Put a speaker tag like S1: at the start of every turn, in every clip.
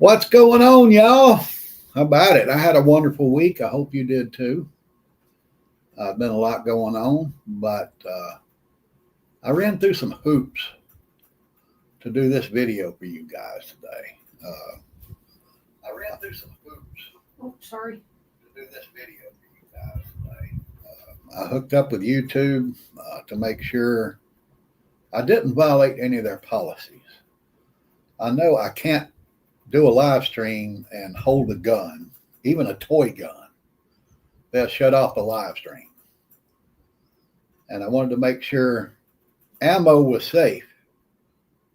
S1: What's going on, y'all? How about it? I had a wonderful week. I hope you did too. Been a lot going on, but I ran through some hoops to do this video for you guys today. I ran through some hoops.
S2: Oh, sorry.
S1: To do this video for you guys today. I hooked up with YouTube to make sure I didn't violate any of their policies. I know I can't do a live stream and hold a gun, even a toy gun. They'll shut off the live stream. And I wanted to make sure ammo was safe.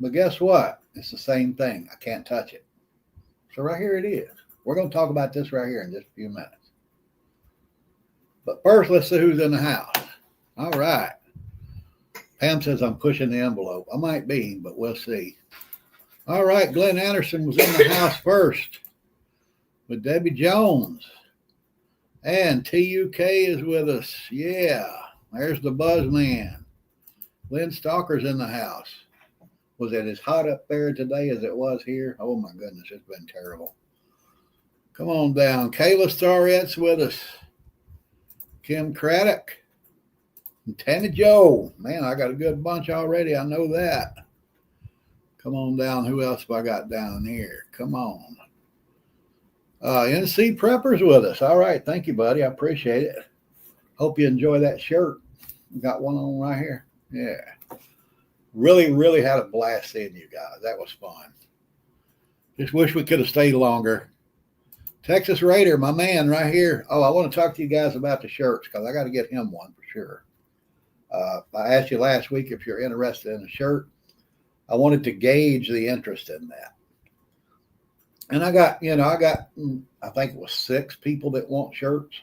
S1: But guess what? It's the same thing. I can't touch it. So right here it is. We're going to talk about this right here in just a few minutes. But first, let's see who's in the house. All right. Pam says I'm pushing the envelope. I might be, but we'll see. All right, Glenn Anderson was in the house first with Debbie Jones. And TUK is with us. Yeah, there's the buzz man. Lynn Stalker's in the house. Was it as hot up there today as it was here? Oh my goodness, it's been terrible. Come on down. Kayla Starrett's with us. Kim Craddock. And Tammy Joe. Man, I got a good bunch already. I know that. Come on down. Who else have I got down here? Come on. NC Prepper's with us. All right. Thank you, buddy. I appreciate it. Hope you enjoy that shirt. Got one on right here. Yeah. Really had a blast seeing you guys. That was fun. Just wish we could have stayed longer. Texas Raider, my man right here. Oh, I want to talk to you guys about the shirts because I got to get him one for sure. I asked you last week if you're interested in a shirt. I wanted to gauge the interest in that. And I got, I think it was 6 people that want shirts.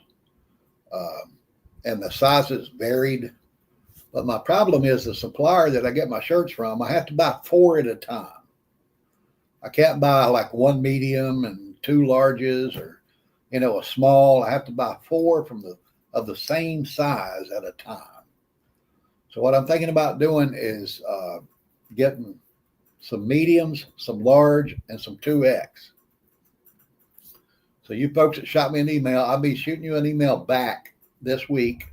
S1: And the sizes varied. But my problem is the supplier that I get my shirts from, I have to buy 4 at a time. I can't buy like 1 medium and 2 larges or, a small. I have to buy 4 of the same size at a time. So what I'm thinking about doing is getting some mediums, some large, and some 2X. So you folks that shot me an email, I'll be shooting you an email back this week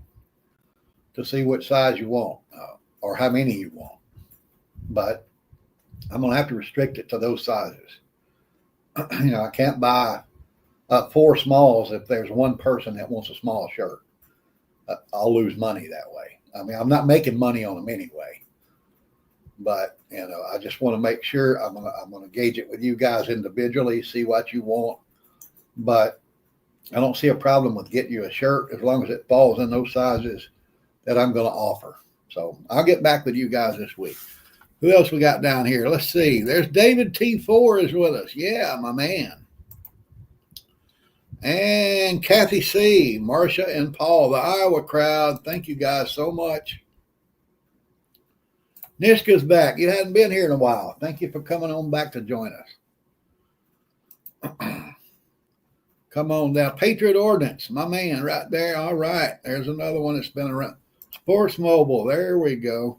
S1: to see which size you want or how many you want. But I'm going to have to restrict it to those sizes. I can't buy 4 smalls if there's one person that wants a small shirt. I'll lose money that way. I mean, I'm not making money on them anyway. But, I just want to make sure I'm going to gauge it with you guys individually, see what you want. But I don't see a problem with getting you a shirt as long as it falls in those sizes that I'm going to offer. So I'll get back with you guys this week. Who else we got down here? Let's see. There's David T4 is with us. Yeah, my man. And Kathy C, Marcia and Paul, the Iowa crowd. Thank you guys so much. Nishka's back. You hadn't been here in a while. Thank you for coming on back to join us. Come on down. Patriot Ordnance, my man right there. All right. There's another one that's been around. Sports Mobile. There we go.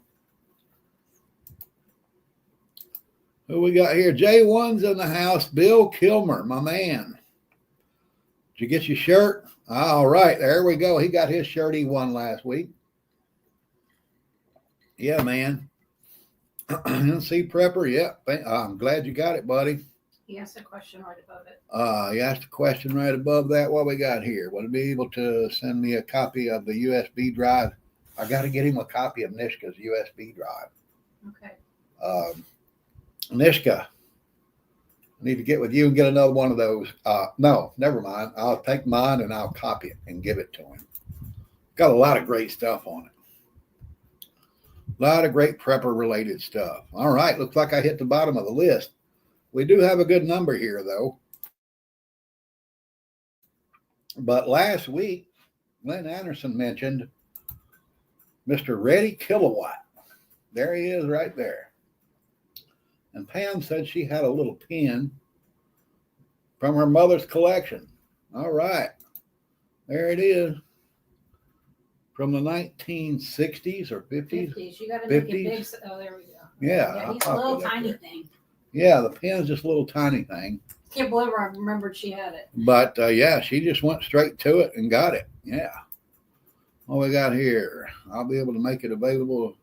S1: Who we got here? J1's in the house. Bill Kilmer, my man. Did you get your shirt? All right. There we go. He got his shirt he won last week. Yeah, man. NC Prepper, yeah. I'm glad you got it, buddy.
S2: He asked a question right above it.
S1: He asked a question right above that. What we got here? Would he be able to send me a copy of the USB drive? I got to get him a copy of Nishka's USB drive.
S2: Okay.
S1: Nishka, I need to get with you and get another one of those. No, never mind. I'll take mine and I'll copy it and give it to him. Got a lot of great stuff on it. A lot of great prepper related stuff. All right. Looks like I hit the bottom of the list. We do have a good number here though. But last week, Glenn Anderson mentioned Mr. Ready Kilowatt. There he is right there. And Pam said she had a little pin from her mother's collection. All right. There it is. From the 1960s or 50s.
S2: 50s. You got to make it big. Oh, there we go.
S1: Yeah.
S2: He's a little tiny thing.
S1: Yeah, the pin's just a little tiny thing.
S2: Can't believe I remembered she had it.
S1: But yeah, she just went straight to it and got it. Yeah. What we got here? I'll be able to make it available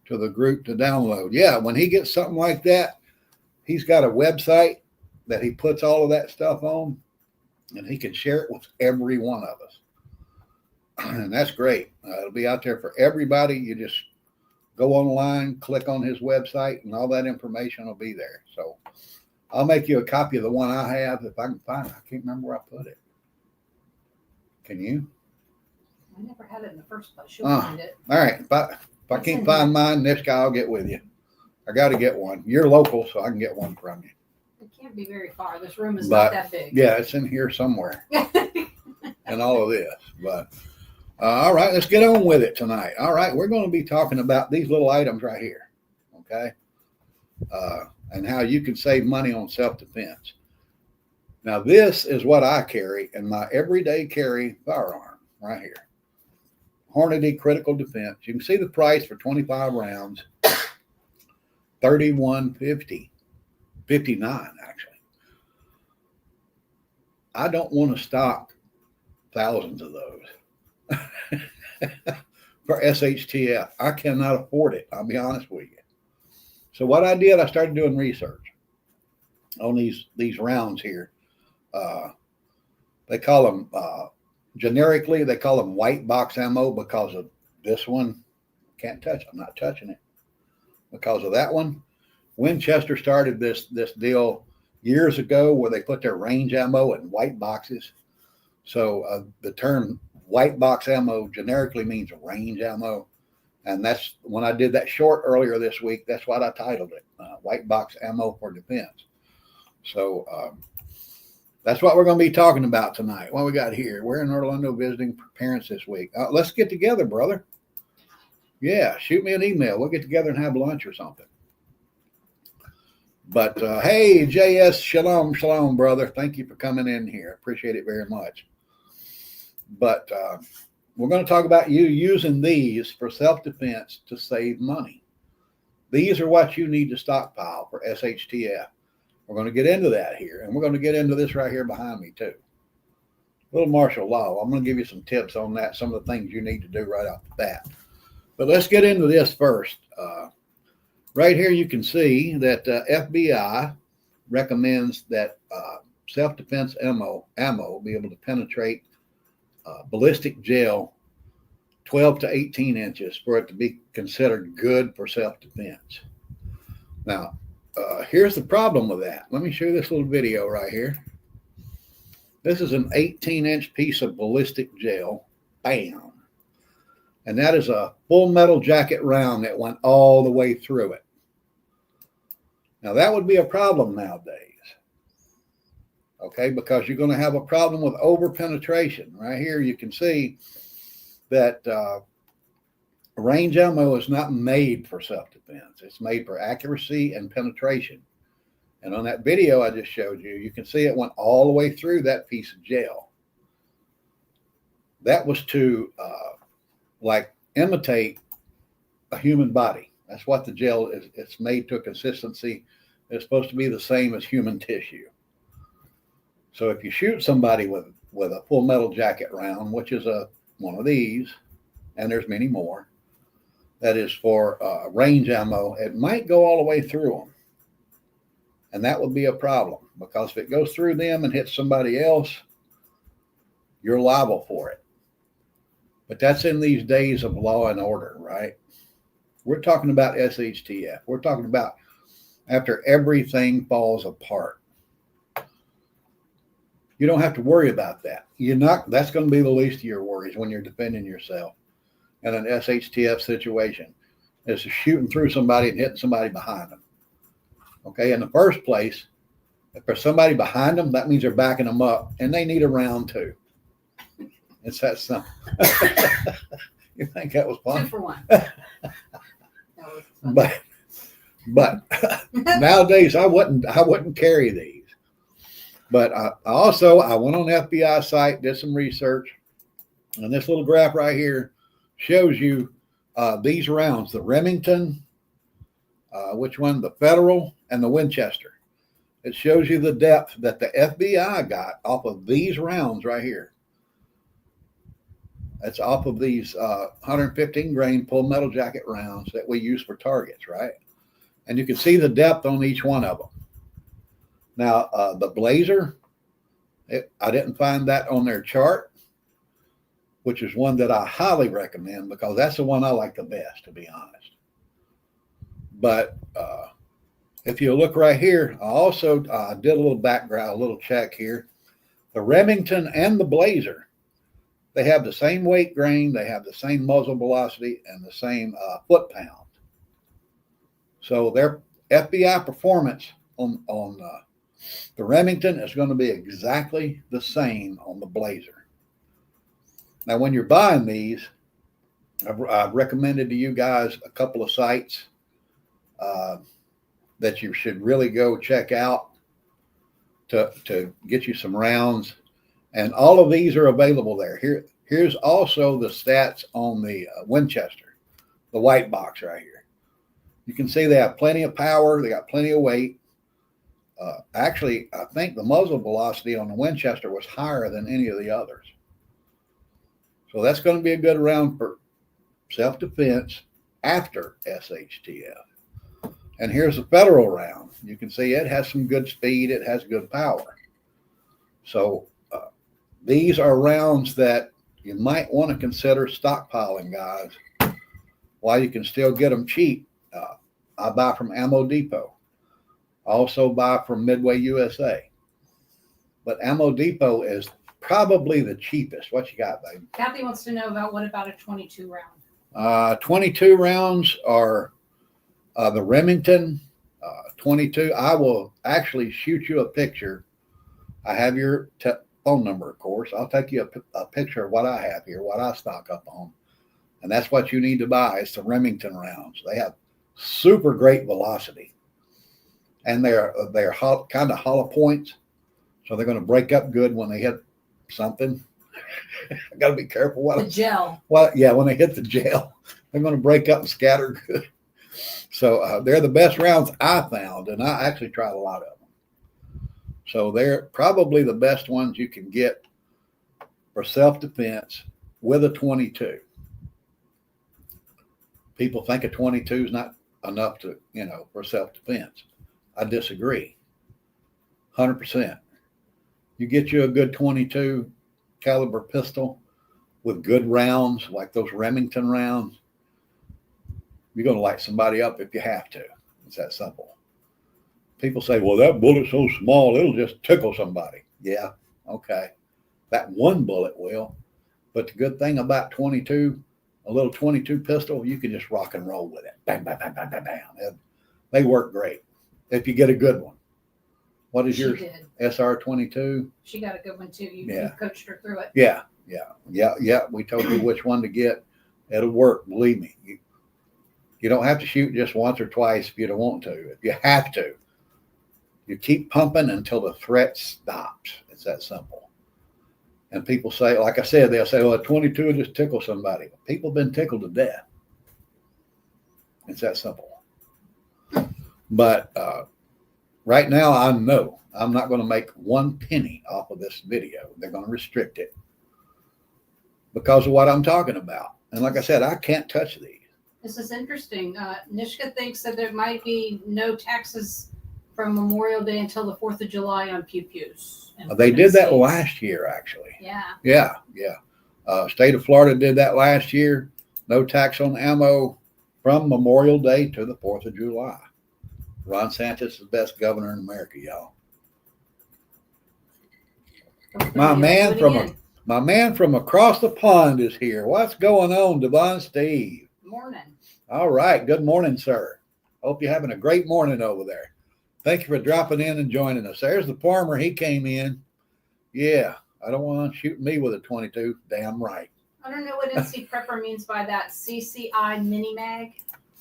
S1: to the group to download. Yeah, when he gets something like that, he's got a website that he puts all of that stuff on, and he can share it with every one of us. And that's great. It'll be out there for everybody. You just go online, click on his website, and all that information will be there. So I'll make you a copy of the one I have if I can find it. I can't remember where I put it. Can you?
S2: I never had it in the first place. She'll find it.
S1: All right. If I can't find mine, this guy will get with you. I got to get one. You're local, so I can get one from you.
S2: It can't be very far. This room is not that big.
S1: Yeah, it's in here somewhere. And all of this. But all right, let's get on with it tonight. All right, we're going to be talking about these little items right here. Okay. And how you can save money on self-defense. Now, this is what I carry in my everyday carry firearm right here. Hornady Critical Defense. You can see the price for 25 rounds, $31.50, $59 actually. I don't want to stock thousands of those for SHTF. I cannot afford it. I'll be honest with you. So what I did, I started doing research on these rounds here. They call them generically, they call them white box ammo because of this one. Can't touch it. I'm not touching it because of that one. Winchester started this deal years ago where they put their range ammo in white boxes. So the term white box ammo generically means range ammo. And that's when I did that short earlier this week. That's what I titled it, White Box Ammo for Defense. So that's what we're going to be talking about tonight. What we got here? We're in Orlando visiting parents this week. Let's get together, brother. Yeah, shoot me an email. We'll get together and have lunch or something. But hey, JS, shalom, brother. Thank you for coming in here. Appreciate it very much. But we're going to talk about you using these for self-defense to save money. These are what you need to stockpile for SHTF. We're going to get into that here, and we're going to get into this right here behind me too. Little martial law. I'm going to give you some tips on that, some of the things you need to do right off the bat. But let's get into this first. Right here you can see that FBI recommends that self-defense ammo be able to penetrate ballistic gel 12 to 18 inches for it to be considered good for self-defense. Now, here's the problem with that. Let me show you this little video right here. This is an 18-inch piece of ballistic gel. Bam. And that is a full metal jacket round that went all the way through it. Now, that would be a problem nowadays. Okay, because you're going to have a problem with over-penetration. Right here, you can see that range ammo is not made for self-defense. It's made for accuracy and penetration. And on that video I just showed you, you can see it went all the way through that piece of gel. That was to imitate a human body. That's what the gel is. It's made to a consistency. It's supposed to be the same as human tissue. So if you shoot somebody with a full metal jacket round, which is one of these, and there's many more, that is for range ammo, it might go all the way through them. And that would be a problem, because if it goes through them and hits somebody else, you're liable for it. But that's in these days of law and order, right? We're talking about SHTF. We're talking about after everything falls apart. You don't have to worry about that. That's going to be the least of your worries when you're defending yourself in an SHTF situation, is shooting through somebody and hitting somebody behind them. Okay, in the first place, if there's somebody behind them, that means they're backing them up, and they need a round too. It's that simple. You think that was fun?
S2: 2 for 1.
S1: But nowadays I wouldn't carry these. But I went on the FBI site, did some research, and this little graph right here shows you these rounds: the Remington, which one? The Federal and the Winchester. It shows you the depth that the FBI got off of these rounds right here. That's off of these 115 grain full metal jacket rounds that we use for targets, right? And you can see the depth on each one of them. Now, the Blazer, I didn't find that on their chart, which is one that I highly recommend because that's the one I like the best, to be honest. But if you look right here, I also did a little background, a little check here. The Remington and the Blazer, they have the same weight grain, they have the same muzzle velocity, and the same foot pound. So their FBI performance on the Remington is going to be exactly the same on the Blazer. Now, when you're buying these, I've recommended to you guys a couple of sites that you should really go check out to get you some rounds. And all of these are available there. Here's also the stats on the Winchester, the white box right here. You can see they have plenty of power. They got plenty of weight. Actually, I think the muzzle velocity on the Winchester was higher than any of the others. So that's going to be a good round for self-defense after SHTF. And here's the Federal round. You can see it has some good speed. It has good power. So these are rounds that you might want to consider stockpiling, guys, while you can still get them cheap. I buy from Ammo Depot. I also buy from Midway USA. But Ammo Depot is probably the cheapest. What you got, babe?
S2: Kathy wants to know what about a 22 round?
S1: 22 rounds are the Remington 22. I will actually shoot you a picture. I have your phone number, of course. I'll take you a picture of what I have here, what I stock up on. And that's what you need to buy. It's the Remington rounds. They have super great velocity. And they're kind of hollow points. So they're going to break up good when they hit something. I got to be careful.
S2: The gel.
S1: Well, yeah, when they hit the gel, they're going to break up and scatter good. So they're the best rounds I found, and I actually tried a lot of them. So they're probably the best ones you can get for self-defense with a 22. People think a 22 is not enough to, for self-defense. I disagree. 100%. You get you a good 22 caliber pistol with good rounds, like those Remington rounds, you're going to light somebody up if you have to. It's that simple. People say, well, that bullet's so small, it'll just tickle somebody. Yeah, okay. That one bullet will. But the good thing about 22, a little 22 pistol, you can just rock and roll with it. Bang, bang, bang, bang, bang, bang. They work great if you get a good one. What is yours? SR22?
S2: She got a good one too. You coached her through it.
S1: Yeah. We told you which one to get. It'll work, believe me. You don't have to shoot just once or twice if you don't want to. If you have to, you keep pumping until the threat stops. It's that simple. And people say, like I said, they'll say, well, a 22 will just tickle somebody. People have been tickled to death. It's that simple. But right now, I know I'm not going to make 1 penny off of this video. They're going to restrict it because of what I'm talking about. And like I said, I can't touch these.
S2: This is interesting. Nishka thinks that there might be no taxes from Memorial Day until the 4th of July on pew-pews.
S1: They did that last year, actually.
S2: Yeah.
S1: State of Florida did that last year. No tax on ammo from Memorial Day to the 4th of July. Ron Santos is the best governor in America, y'all. My man from across the pond is here. What's going on, Devon Steve?
S2: Morning.
S1: All right. Good morning, sir. Hope you're having a great morning over there. Thank you for dropping in and joining us. There's the farmer. He came in. Yeah. I don't want to shoot me with a 22. Damn right.
S2: I don't know what NC Prepper means by that. CCI mini mag?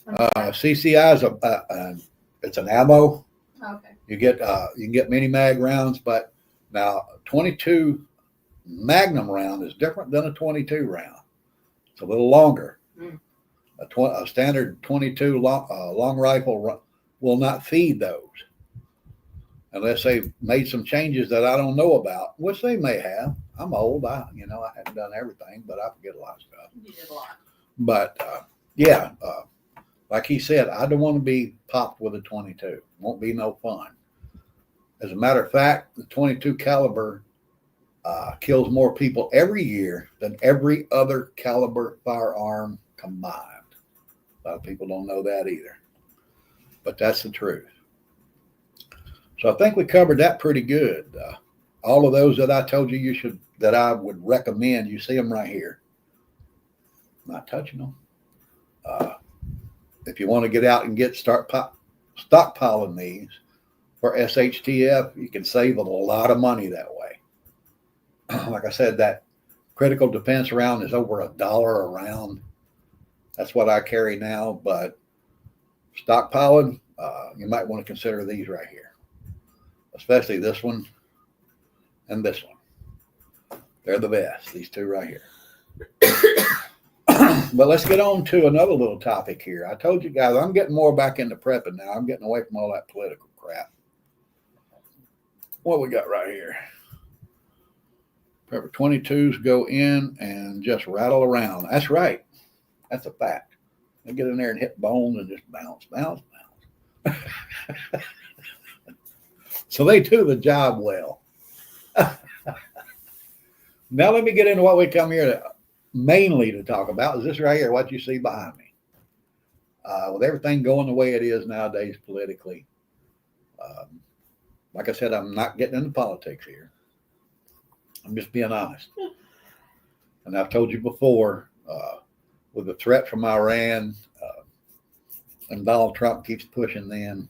S1: CCI is it's an ammo.
S2: Okay.
S1: You can get mini mag rounds, but now 22 Magnum round is different than a 22 round. It's a little longer. A standard 22 long rifle will not feed those. unless they've made some changes that I don't know about, which they may have. I'm old. I haven't done everything, but I forget a lot of stuff.
S2: You did a lot.
S1: But yeah, like he said, I don't want to be popped with a 22. Won't be no fun. As a matter of fact, the 22 caliber kills more people every year than every other caliber firearm combined. A lot of people don't know that either, but that's the truth. So I think we covered that pretty good. All of those that I told you that I would recommend, you see them right here. Not touching them. If you want to get out and start stockpiling these for SHTF, you can save a lot of money that way. Like I said, that critical defense round is over $1 a round. That's what I carry now, but stockpiling, you might want to consider these right here, especially this one and this one. They're the best, these two right here. But let's get on to another little topic here. I told you guys I'm getting more back into prepping now. I'm getting away from all that political crap. What we got right here? Prepper 22s go in and just rattle around. That's right. That's a fact. They get in there and hit bones and just bounce, bounce, bounce. So they do the job well. Now let me get into what we come here mainly to talk about. Is this right here, what you see behind me. With everything going the way it is nowadays politically, like I said, I'm not getting into politics here. I'm just being honest. And I've told you before, with the threat from Iran, and Donald Trump keeps pushing them,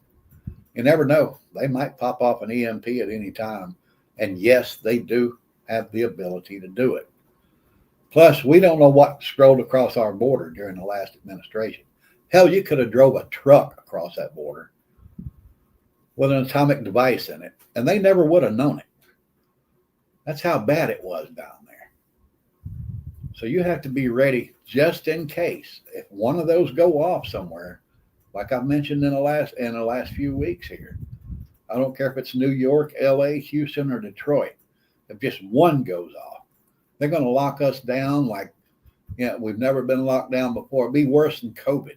S1: you never know. They might pop off an EMP at any time. And yes, they do have the ability to do it. Plus, we don't know what scrolled across our border during the last administration. Hell, you could have drove a truck across that border with an atomic device in it, and they never would have known it. That's how bad it was down there. So you have to be ready just in case. If one of those go off somewhere, like I've mentioned in the last few weeks here, I don't care if it's New York, LA, Houston, or Detroit. If just one goes off, they're going to lock us down like, we've never been locked down before. It'd be worse than COVID.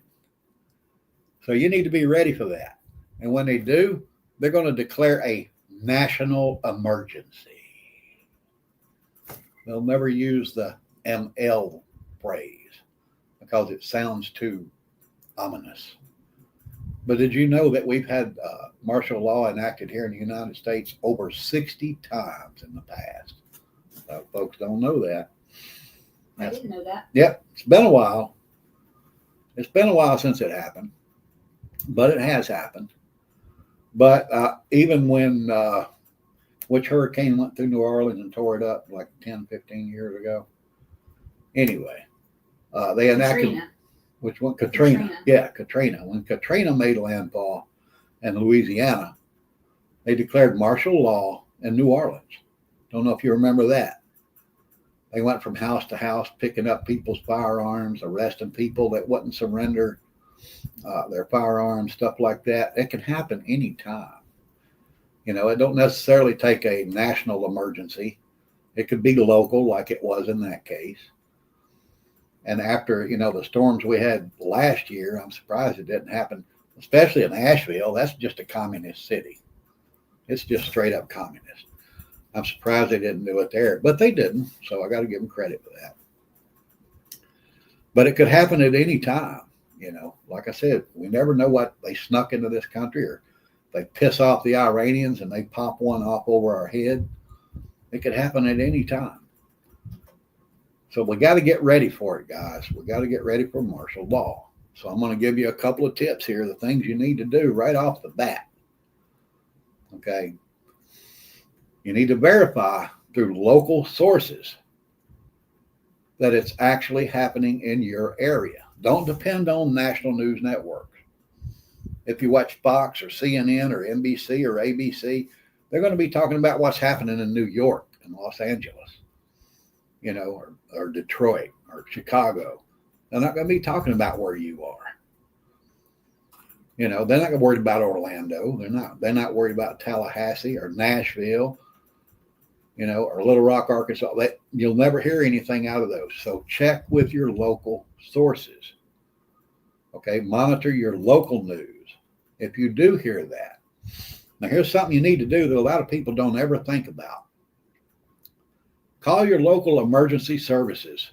S1: So you need to be ready for that. And when they do, they're going to declare a national emergency. They'll never use the ML phrase because it sounds too ominous. But did you know that we've had martial law enacted here in the United States over 60 times in the past? Folks don't know that.
S2: I didn't know that.
S1: Yep, it's been a while. It's been a while since it happened, but it has happened. But even when, which hurricane went through New Orleans and tore it up like 10, 15 years ago? Anyway, they enacted...
S2: Katrina.
S1: Which one? Katrina. Yeah, Katrina. When Katrina made landfall in Louisiana, they declared martial law in New Orleans. Don't know if you remember that. They went from house to house, picking up people's firearms, arresting people that wouldn't surrender their firearms, stuff like that. It can happen anytime. It don't necessarily take a national emergency. It could be local, like it was in that case. And after, the storms we had last year, I'm surprised it didn't happen, especially in Asheville. That's just a communist city. It's just straight up communist. I'm surprised they didn't do it there, but they didn't. So I got to give them credit for that. But it could happen at any time. Like I said, we never know what they snuck into this country, or they piss off the Iranians and they pop one off over our head. It could happen at any time. So we got to get ready for it, guys. We got to get ready for martial law. So I'm going to give you a couple of tips here, the things you need to do right off the bat. Okay. You need to verify through local sources that it's actually happening in your area. Don't depend on national news networks. If you watch Fox or CNN or NBC or ABC, they're going to be talking about what's happening in New York and Los Angeles. Or Detroit or Chicago. They're not going to be talking about where you are. You know, they're not worried about Orlando. They're not worried about Tallahassee or Nashville, you know, or Little Rock, Arkansas. You'll never hear anything out of those. So check with your local sources. Okay, monitor your local news. If you do hear that, now here's something you need to do that a lot of people don't ever think about. Call your local emergency services.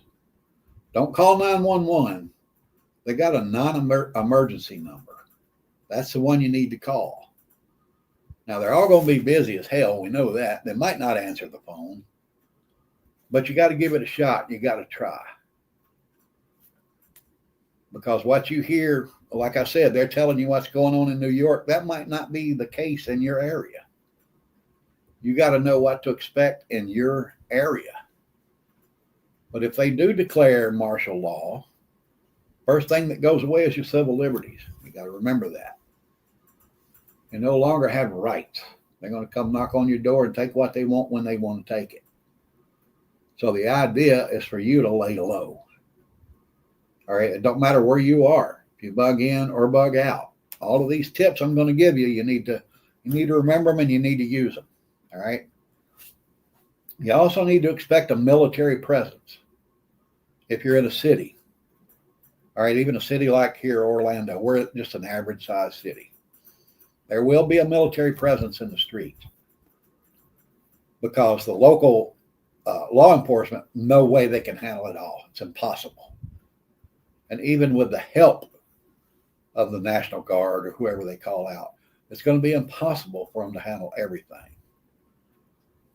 S1: Don't call 911. They got a non-emergency number. That's the one you need to call. Now, they're all going to be busy as hell. We know that. They might not answer the phone, but you got to give it a shot. You got to try. Because what you hear, like I said, they're telling you what's going on in New York. That might not be the case in your area. You got to know what to expect in your area. But if they do declare martial law, first thing that goes away is your civil liberties. You got to remember that. You no longer have rights. They're going to come knock on your door and take what they want when they want to take it. So the idea is for you to lay low. All right. It don't matter where you are. If you bug in or bug out, all of these tips I'm going to give you, you need to remember them and you need to use them. All right. You also need to expect a military presence if you're in a city. All right, even a city like here, Orlando, we're just an average sized city. There will be a military presence in the streets because the local law enforcement, no way they can handle it all. It's impossible. And even with the help of the National Guard or whoever they call out, it's going to be impossible for them to handle everything.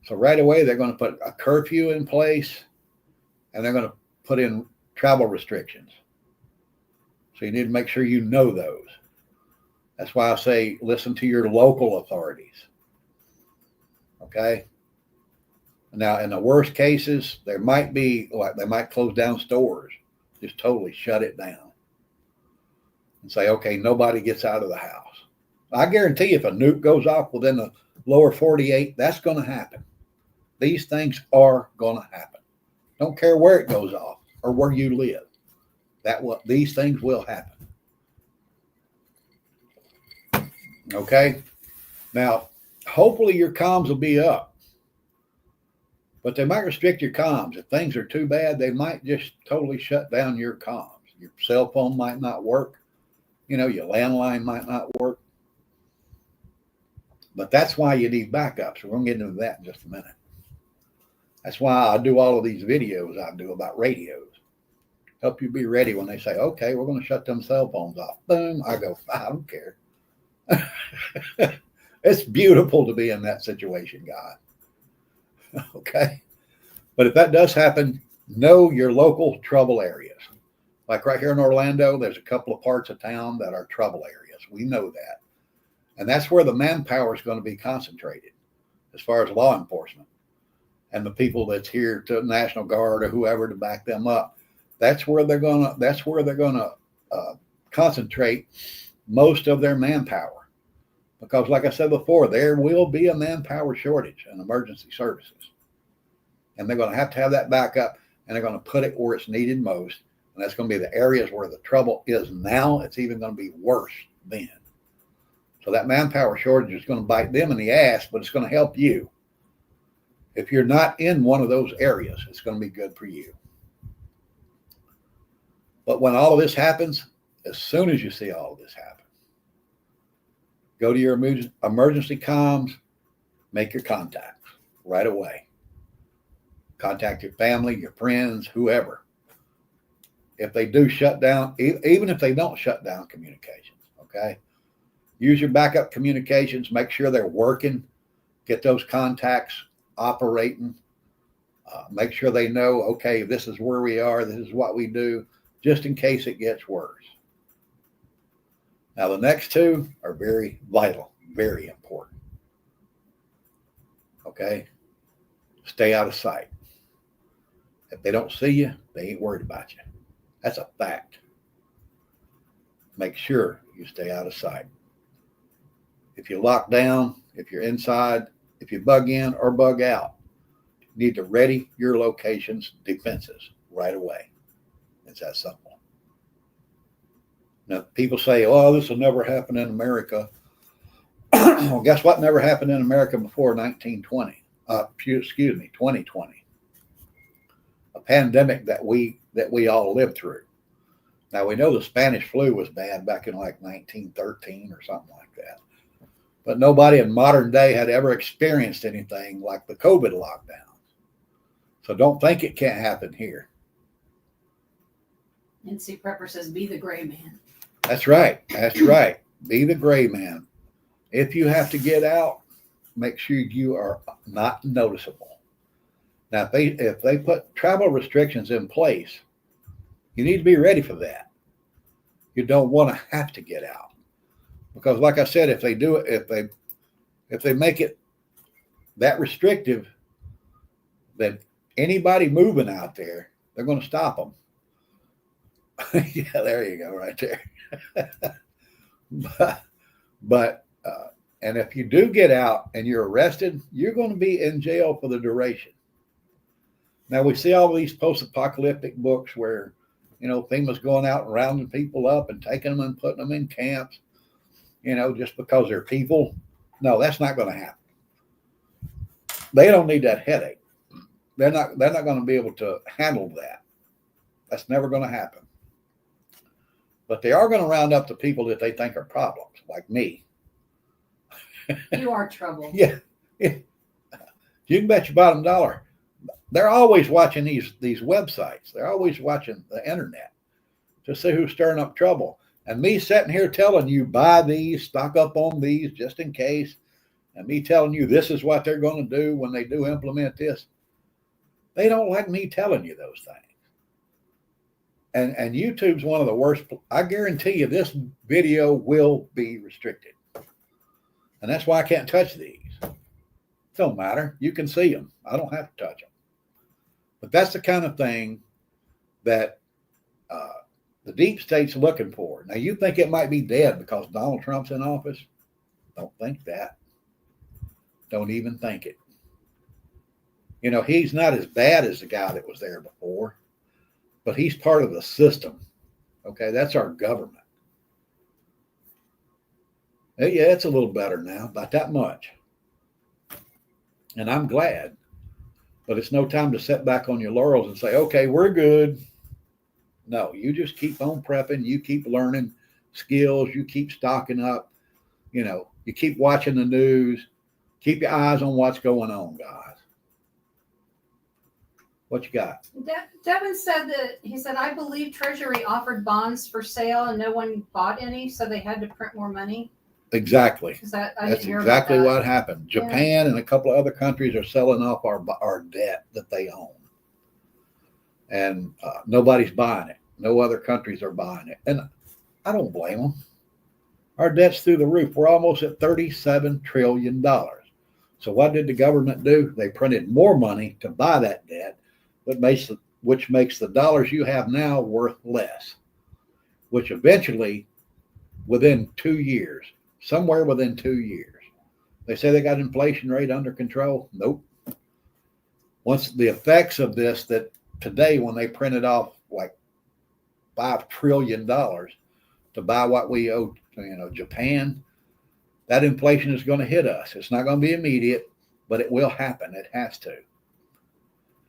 S1: So right away, they're going to put a curfew in place and they're going to put in travel restrictions. So you need to make sure you know those. That's why I say listen to your local authorities. Okay? Now, in the worst cases, they might close down stores, just totally shut it down and say, okay, nobody gets out of the house. I guarantee if a nuke goes off within the lower 48, that's going to happen. These things are going to happen. Don't care where it goes off or where you live. These things will happen. Okay? Now, hopefully your comms will be up. But they might restrict your comms. If things are too bad, they might just totally shut down your comms. Your cell phone might not work. You know, your landline might not work. But that's why you need backups. We're going to get into that in just a minute. That's why I do all of these videos I do about radios. Help you be ready when they say, okay, we're going to shut them cell phones off. Boom. I go, I don't care. It's beautiful to be in that situation, God. Okay. But if that does happen, know your local trouble areas. Like right here in Orlando, there's a couple of parts of town that are trouble areas. We know that. And that's where the manpower is going to be concentrated as far as law enforcement and the people that's here to National Guard or whoever to back them up. That's where they're going to concentrate most of their manpower. Because like I said before, there will be a manpower shortage in emergency services. And they're going to have that backup, and they're going to put it where it's needed most. And that's going to be the areas where the trouble is now. It's even going to be worse then. So that manpower shortage is going to bite them in the ass, but it's going to help you. If you're not in one of those areas, it's going to be good for you. But when all of this happens, as soon as you see all of this happen, go to your emergency comms, make your contacts right away. Contact your family, your friends, whoever. If they do shut down, even if they don't shut down communications, okay? Use your backup communications, make sure they're working, get those contacts operating, make sure they know, okay, this is where we are, this is what we do, just in case it gets worse. Now, the next two are very vital, very important. Okay? Stay out of sight. If they don't see you, they ain't worried about you. That's a fact. Make sure you stay out of sight. If you lock down, if you're inside, if you bug in or bug out, you need to ready your location's defenses right away. It's that simple. Now, people say, oh, this will never happen in America. Well, guess what never happened in America before 1920? 2020. A pandemic that we all lived through. Now, we know the Spanish flu was bad back in like 1913 or something like that. But nobody in modern day had ever experienced anything like the COVID lockdown. So don't think it can't happen here.
S2: NC Prepper says, be the gray man.
S1: That's right. That's right. Be the gray man. If you have to get out, make sure you are not noticeable. Now, if they put travel restrictions in place, you need to be ready for that. You don't want to have to get out. Because like I said, if they do it, if they make it that restrictive, then anybody moving out there, they're going to stop them. Yeah, there you go, right there. but and if you do get out and you're arrested, you're going to be in jail for the duration. Now we see all these post-apocalyptic books where, FEMA's going out and rounding people up and taking them and putting them in camps, just because they're people. No, that's not going to happen. They don't need that headache. They're not going to be able to handle that. That's never going to happen. But they are going to round up the people that they think are problems, like me.
S2: You are trouble.
S1: Yeah. You can bet your bottom dollar. They're always watching these websites. They're always watching the internet to see who's stirring up trouble. And me sitting here telling you, buy these, stock up on these just in case. And me telling you this is what they're going to do when they do implement this. They don't like me telling you those things. And YouTube's one of the worst. I guarantee you this video will be restricted. And that's why I can't touch these. It don't matter. You can see them. I don't have to touch them. But that's the kind of thing that the deep state's looking for. Now, you think it might be dead because Donald Trump's in office? Don't think that. Don't even think it. He's not as bad as the guy that was there before, but he's part of the system. Okay, that's our government. Yeah, it's a little better now, about that much. And I'm glad. But it's no time to sit back on your laurels and say, okay, we're good. No, you just keep on prepping. You keep learning skills. You keep stocking up. You keep watching the news. Keep your eyes on what's going on, guys. What you got?
S2: Devin said I believe Treasury offered bonds for sale and no one bought any, so they had to print more money.
S1: Exactly.
S2: That's
S1: exactly what happened. Japan and a couple of other countries are selling off our debt that they own. And nobody's buying it. No other countries are buying it. And I don't blame them. Our debt's through the roof. We're almost at $37 trillion. So what did the government do? They printed more money to buy that debt, which makes the dollars you have now worth less, which eventually, within 2 years, somewhere within 2 years, they say they got inflation rate under control. Nope. Once the effects of this, that today when they printed off like $5 trillion to buy what we owe, Japan, that inflation is going to hit us. It's not going to be immediate, but it will happen. It has to.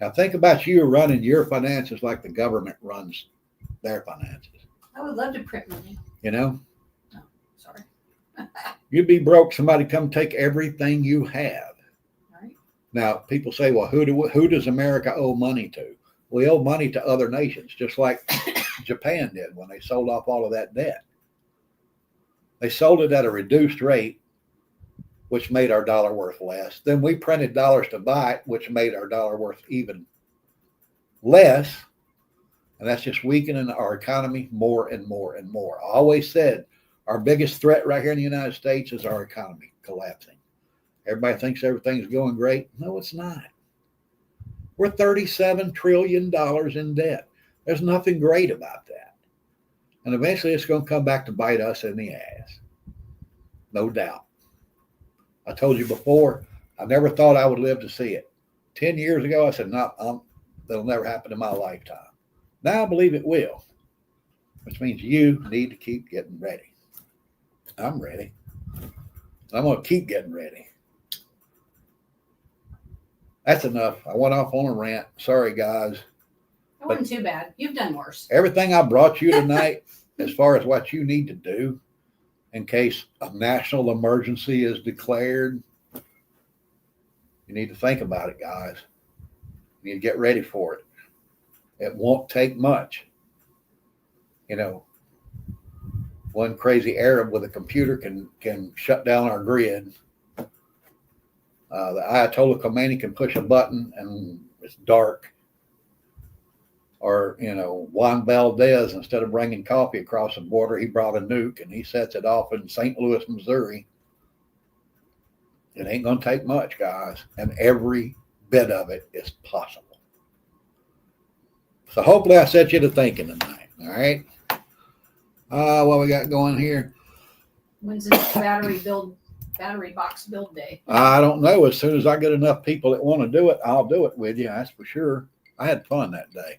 S1: Now think about you running your finances like the government runs their finances.
S2: I would love to print money.
S1: No,
S2: sorry.
S1: You'd be broke. Somebody come take everything you have.
S2: Right.
S1: Now people say, well, who does America owe money to? We owe money to other nations, just like Japan did when they sold off all of that debt. They sold it at a reduced rate, which made our dollar worth less. Then we printed dollars to buy it, which made our dollar worth even less. And that's just weakening our economy more and more and more. I always said our biggest threat right here in the United States is our economy collapsing. Everybody thinks everything's going great. No, it's not. We're $37 trillion in debt. There's nothing great about that. And eventually it's going to come back to bite us in the ass. No doubt. I told you before, I never thought I would live to see it. 10 years ago, I said, no, that'll never happen in my lifetime. Now I believe it will. which means you need to keep getting ready. I'm ready. I'm going to keep getting ready. That's enough. I went off on a rant. Sorry, guys.
S2: It wasn't too bad. You've done worse.
S1: Everything I brought you tonight, as far as what you need to do in case a national emergency is declared, you need to think about it, guys. You need to get ready for it. It won't take much. You know, one crazy Arab with a computer can shut down our grid. The Ayatollah Khomeini can push a button and it's dark. Or, you know, Juan Valdez, instead of bringing coffee across the border, he brought a nuke and he sets it off in St. Louis, Missouri. It ain't going to take much, guys. And every bit of it is possible. So hopefully I set you to thinking tonight. All right. What we got going here?
S2: When's the next battery box build day?
S1: I don't know. As soon as I get enough people that want to do it, I'll do it with you. That's for sure. I had fun that day.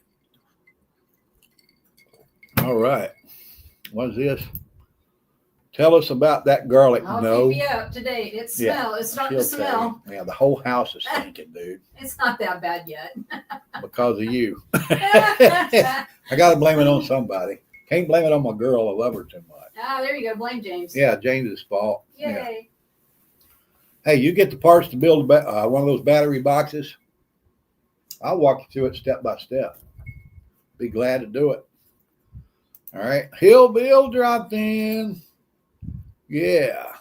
S1: All right. What is this? Tell us about that garlic.
S2: I'll keep you up to date. It's starting to smell.
S1: Yeah, the whole house is stinking, dude.
S2: It's not that bad yet.
S1: Because of you. I got to blame it on somebody. Can't blame it on my girl. I love her too much.
S2: There you go. Blame James.
S1: Yeah, James's fault.
S2: Yay.
S1: Yeah. Hey, you get the parts to build one of those battery boxes. I'll walk you through it step by step. Be glad to do it. All right. Hill Bill dropped in. Yeah.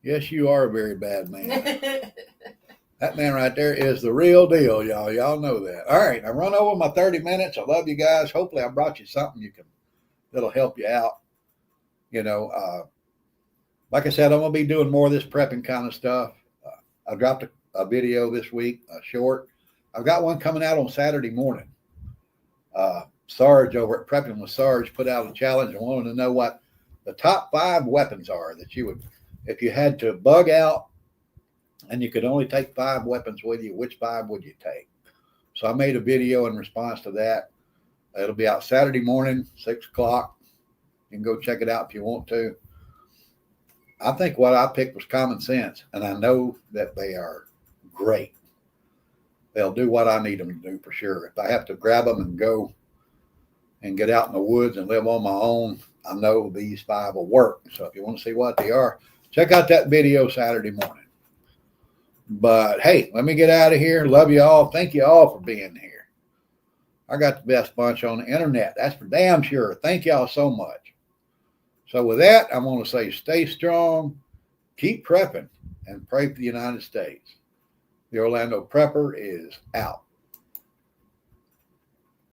S1: Yes, you are a very bad man. That man right there is the real deal, y'all. Y'all know that. All right. I run over my 30 minutes. I love you guys. Hopefully I brought you something that'll help you out. You know, like I said, I'm going to be doing more of this prepping kind of stuff. I dropped a video this week, a short. I've got one coming out on Saturday morning. Sarge over at Prepping with Sarge put out a challenge and wanted to know what the top 5 weapons are that you would, if you had to bug out and you could only take 5 weapons with you, which 5 would you take? So I made a video in response to that. It'll be out Saturday morning, 6 o'clock. You can go check it out if you want to. I think what I picked was common sense, and I know that they are great. They'll do what I need them to do for sure. If I have to grab them and go and get out in the woods and live on my own, I know these 5 will work. So if you want to see what they are, check out that video Saturday morning. But hey, let me get out of here. Love you all. Thank you all for being here. I got the best bunch on the internet. That's for damn sure. Thank y'all so much. So with that, I want to say stay strong, keep prepping, and pray for the United States. The Orlando Prepper is out.